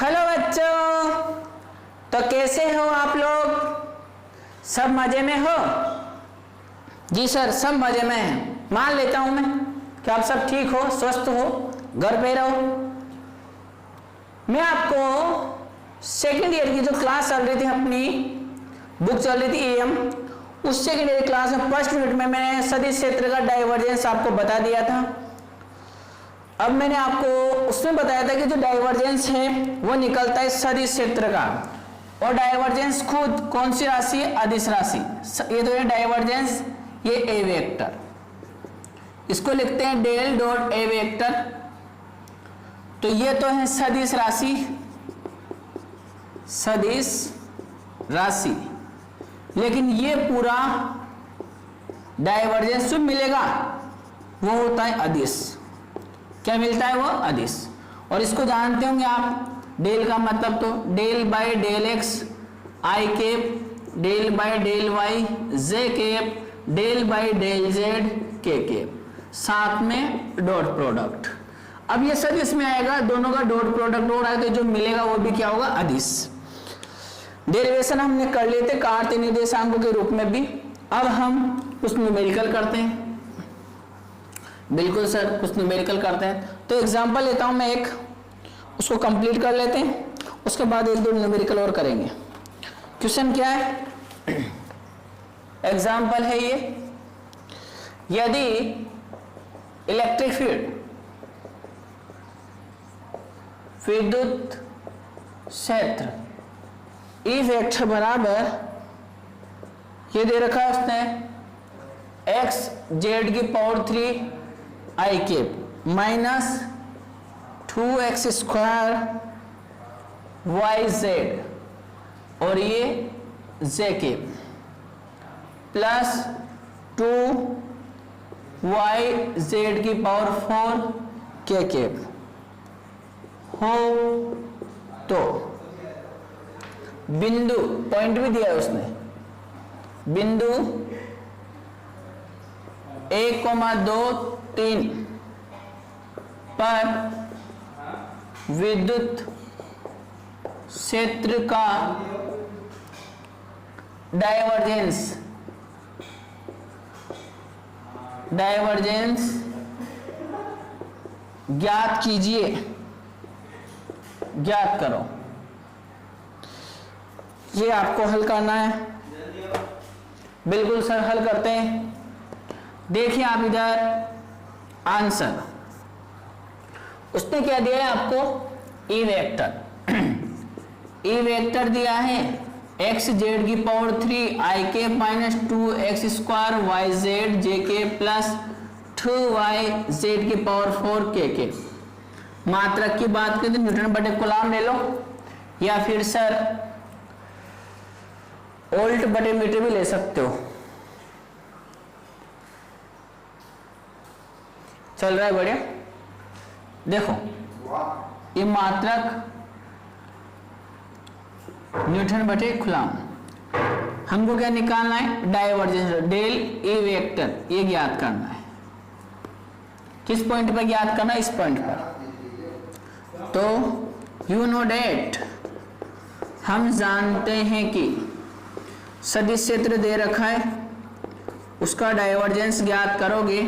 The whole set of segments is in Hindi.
हेलो बच्चों, तो कैसे हो आप लोग? सब मजे में हो? जी सर, सब मजे में हैं। मान लेता हूं मैं कि आप सब ठीक हो, स्वस्थ हो, घर पे रहो। मैं आपको सेकेंड ईयर की जो क्लास चल रही थी, अपनी बुक चल रही थी एएम, उस सेकेंड ईयर क्लास में फर्स्ट यूनिट में मैंने सदिश क्षेत्र का डाइवर्जेंस आपको बता दिया था। अब मैंने आपको उसमें बताया था कि जो डाइवर्जेंस है वो निकलता है सदिश क्षेत्र का, और डाइवर्जेंस खुद कौन सी राशि है? अदिश राशि। ये तो है डाइवर्जेंस, ये ए वेक्टर, इसको लिखते हैं डेल डॉट ए वेक्टर। तो ये तो है सदिश राशि, सदिश राशि, लेकिन ये पूरा डाइवर्जेंस जो मिलेगा वो होता है अदिश। क्या मिलता है? वो अदिश। और इसको जानते होंगे आप, डेल का मतलब तो del by del x I cap, del by del Y J cap, del by del Z के केप, साथ में डॉट प्रोडक्ट। अब ये सदिश में आएगा, दोनों का डॉट प्रोडक्ट हो रहा है, तो जो मिलेगा वो भी क्या होगा? अदिश। डेरिवेशन हमने कर लिए थे कार्तीय निर्देशांकों के रूप में भी। अब हम कुछ न्यूमेरिकल करते हैं। बिल्कुल सर, कुछ न्यूमेरिकल करते हैं। तो एग्जांपल लेता हूं मैं एक, उसको कंप्लीट कर लेते हैं, उसके बाद एक दो न्यूमेरिकल और करेंगे। क्वेश्चन क्या है? एग्जांपल है ये, यदि इलेक्ट्रिक फील्ड, विद्युत क्षेत्र ई वेक्टर बराबर, ये दे रखा है उसने एक्स जेड की power 3 I cap minus 2x square Y Z, और ये J cap plus 2y Z की पावर 4 के केप हो, तो बिंदु, पॉइंट भी दिया है उसने, बिंदु 1,2,3 पर विद्युत क्षेत्र का डाइवर्जेंस ज्ञात कीजिए, ज्ञात करो। ये आपको हल करना है। बिल्कुल सर, हल करते हैं। देखिए आप इधर आंसर, उसने क्या दिया है आपको? E vector. ई वेक्टर दिया है एक्स जेड की पावर 3 आई के minus 2x square Y Z J के प्लस 2y जेड की पावर 4 के। मात्रक की बात करें तो न्यूटन बटे कूलम ले लो, या फिर सर वोल्ट बटे मीटर भी ले सकते हो। चल रहा है बढ़िया। देखो ये मात्रक न्यूटन बटे कूलम, हमको क्या निकालना है? डाइवर्जेंस, डेल ए वेक्टर, ये ज्ञात करना है। किस पॉइंट पर ज्ञात करना है? इस पॉइंट पर। तो यू नो डेट, हम जानते हैं कि सदिश क्षेत्र दे रखा है, उसका डाइवर्जेंस ज्ञात करोगे,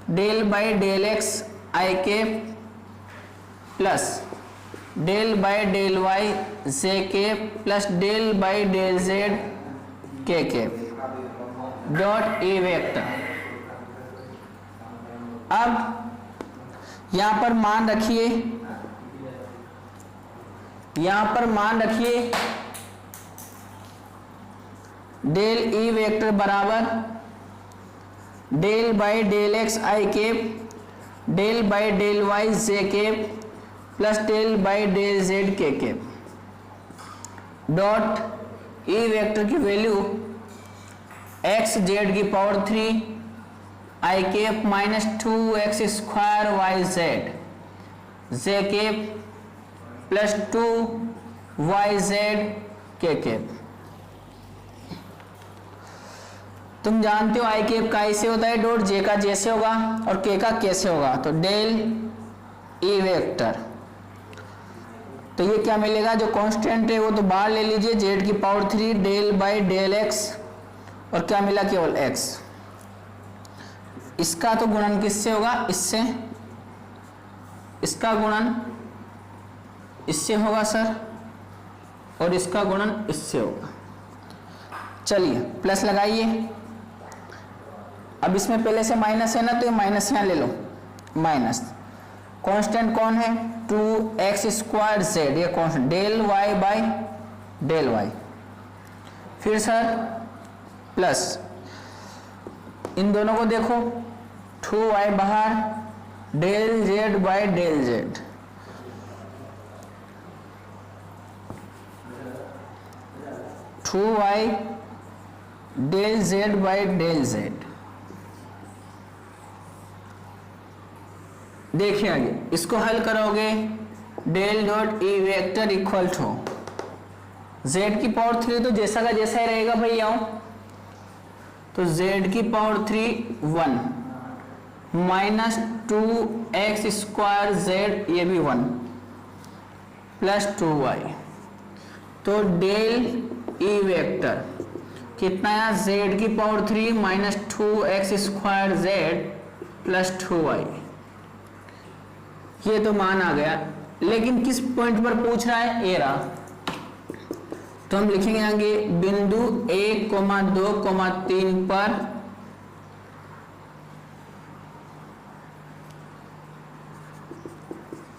del by del x I के plus del by del Y J के plus del by del Z K dot A vector. अब यहां पर मान रखिए, यहां पर मान रखिए डेल ई वेक्टर बराबर del by del x I cap, del by del Y J cap plus del by del Z के केप डॉट ई वेक्टर की वैल्यू एक्स जेड की power 3 I cap minus 2x square Y Z j cap plus 2y z के केप। तुम जानते हो आई केप का ऐसे होता है डॉट, जे का जैसे होगा और के का कैसे होगा। तो डेल ई वेक्टर तो ये क्या मिलेगा, जो कांस्टेंट है वो तो बाहर ले लीजिए, जेड की power 3 del by del x, और क्या मिला, केवल एक्स। इसका तो गुणन किससे होगा, इससे, इसका गुणन इससे होगा सर, और इसका गुणन इससे होगा। चलिए प्लस लगाइए। अब इसमें पहले से माइनस है ना, तो ये माइनस यहाँ ले लो, माइनस। कांस्टेंट कौन है, 2x² z, ये constant, del y by del y। फिर सर प्लस, इन दोनों को देखो, 2y बाहर, del z by del z, two y del z by del z। देखिए आगे, इसको हल करोगे, del dot E vector equal to z की पावर 3 तो जैसा का जैसा ही रहेगा भैया, तो z की पावर 3 1 माइनस 2x² z, ये भी 1 प्लस 2y, तो डेल ई वेक्टर कितना है, z की power 3 minus 2x² z plus 2y। ये तो मान आ गया, लेकिन किस पॉइंट पर पूछ रहा है, ए रहा, तो हम लिखेंगे आगे बिंदु 1, 2, 3 पर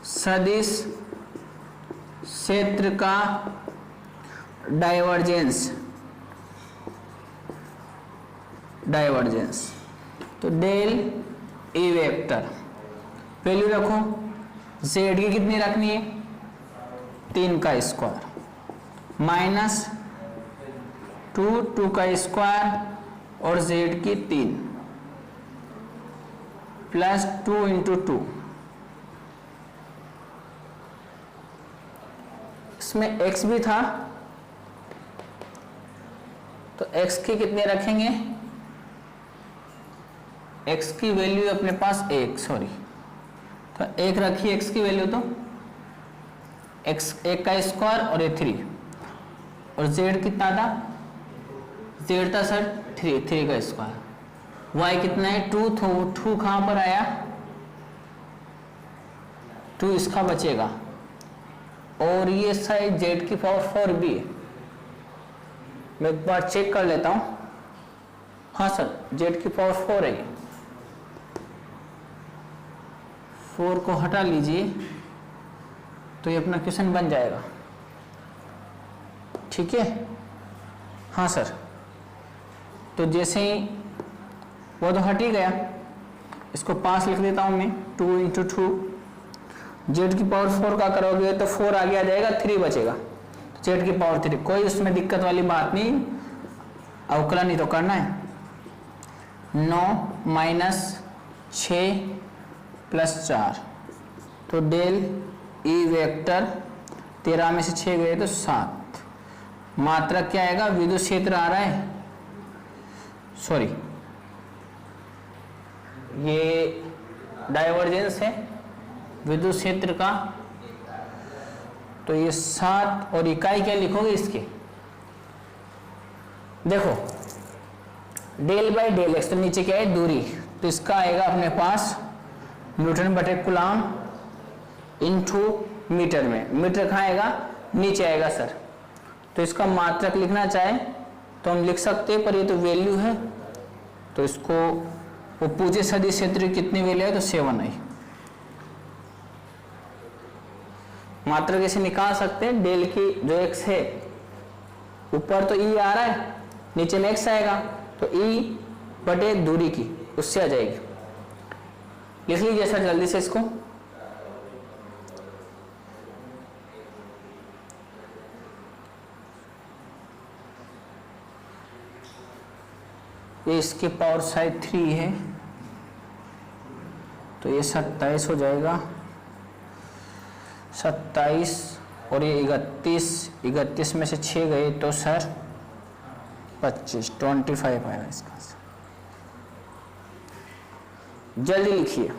सदिश क्षेत्र का डाइवर्जेंस, तो डेल ई वेक्टर वैल्यू रखो, z की कितनी रखनी है, 3 का स्क्वायर माइनस 2 का स्क्वायर और z की 3 प्लस 2 इंटू 2, इसमें x भी था, तो x की कितने रखेंगे, x की वैल्यू अपने पास 1, सॉरी, तो 1 रखिए x की वैल्यू, तो x 1 का स्क्वायर और ये 3, और z कितना था, z था सर 3 का स्क्वायर, y कितना है 2, तो 2 कहाँ पर आया, 2 इसका बचेगा, और ये साइड z की पावर 4 भी है, मैं एक बार चेक कर लेता हूँ, हाँ सर z की पावर 4 है, 4 को हटा लीजिए तो ये अपना क्वेश्चन बन जाएगा, ठीक है, हाँ सर। तो जैसे ही वो तो हट ही गया, इसको 5 लिख देता हूँ मैं, 2 इंटू 2, जेड की पावर 4 का करोगे तो 4 आगे आ जाएगा, 3 बचेगा, तो जेड की पावर 3, कोई उसमें दिक्कत वाली बात नहीं, अवकलन ही तो करना है। 9 माइनस 6 प्लस 4, तो डेल ई वेक्टर 13 में से 6 गए तो 7, मात्रा क्या आएगा, विद्युत क्षेत्र आ रहा है, सॉरी ये डाइवर्जेंस है विद्युत क्षेत्र का, तो ये 7, और इकाई क्या लिखोगे इसकी, देखो डेल बाई डेल एक्स, तो नीचे क्या है दूरी, तो इसका आएगा अपने पास न्यूटन बटे कूलम इनटू मीटर में, मीटर कहाँ आएगा, नीचे आएगा सर, तो इसका मात्रक लिखना चाहे तो हम लिख सकते हैं, पर ये तो वैल्यू है, तो इसको वो पूछे सदिश क्षेत्र कितनी वैल्यू है, तो 7 आई। मात्रक कैसे निकाल सकते हैं, डेल की जो x है, ऊपर तो e आ रहा है, नीचे में x आएगा, तो e बटे दूरी की, उससे आ जाएगी, लिख लीजिए सर जल्दी से इसको, ये इसकी पावर साइड 3 है, तो ये 27 हो जाएगा, 27 और ये 31 में से 6 गए तो सर 25 आएगा इसका, जल्दी लिखिए।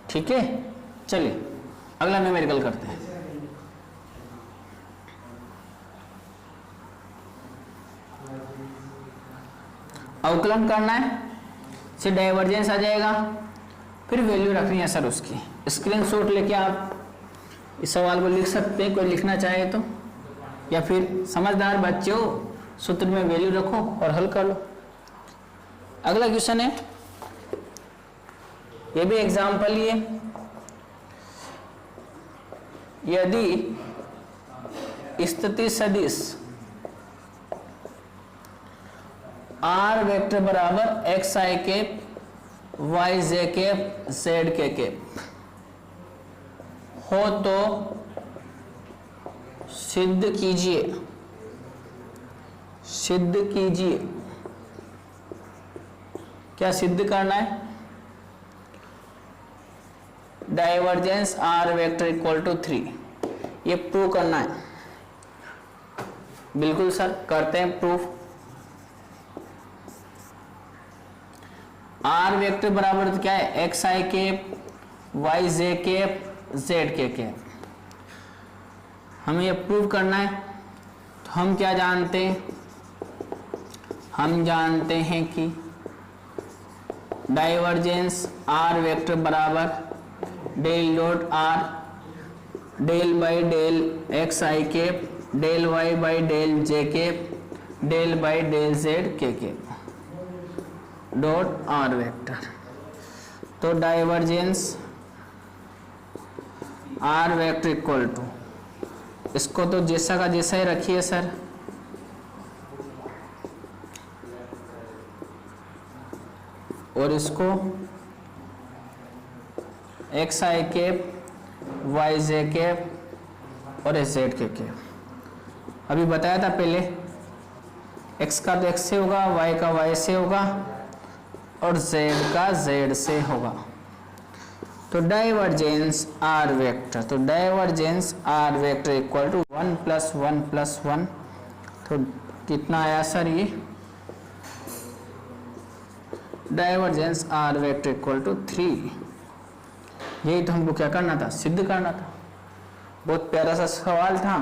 ठीक है, चलिए अगला न्यूमेरिकल करते हैं। अवकलन करना है, से डाइवर्जेंस आ जाएगा, फिर वैल्यू रखनी है सर उसकी। स्क्रीनशॉट लेके आप इस सवाल को लिख सकते हैं, कोई लिखना चाहे तो, या फिर समझदार बच्चे हो सूत्र में वैल्यू रखो और हल कर लो। अगला क्वेश्चन है, ये भी एग्जाम्पल ही है। यदि स्थिति सदिश आर वेक्टर बराबर x i cap y j cap z k cap हो तो सिद्ध कीजिए क्या सिद्ध करना है? Divergence are vector equal to 3, ये प्रूव करना है। बिल्कुल सर, करते हैं प्रूफ। आर वेक्टर बराबर क्या है? X i cap y j cap z k cap. हमें ये प्रूव करना है, तो हम क्या जानते हैं? हम जानते हैं कि डाइवर्जेंस आर वेक्टर बराबर del dot r del by del x i cap del y by del j cap del by del Z k cap dot r vector. तो divergence are vector equal to, इसको तो जैसा का जैसा ही रखिए सर, और इसको x i cap y j cap और जेड के कैप। अभी बताया था पहले, एक्स का तो एक्स से होगा, वाई का वाई से होगा और जेड का जेड से होगा। तो डाइवर्जेंस आर वेक्टर, तो divergence are vector equal to 1 + 1 + 1, तो कितना आया सर? ये divergence are vector equal to 3। यही तो हमको क्या करना था? सिद्ध करना था। बहुत प्यारा सा सवाल था,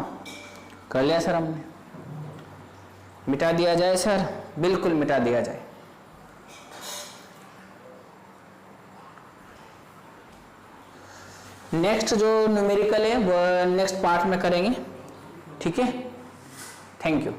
कर लिया सर हमने। मिटा दिया जाए सर? बिल्कुल मिटा दिया जाए। नेक्स्ट जो न्यूमेरिकल है वो नेक्स्ट पार्ट में करेंगे, ठीक है। Thank you.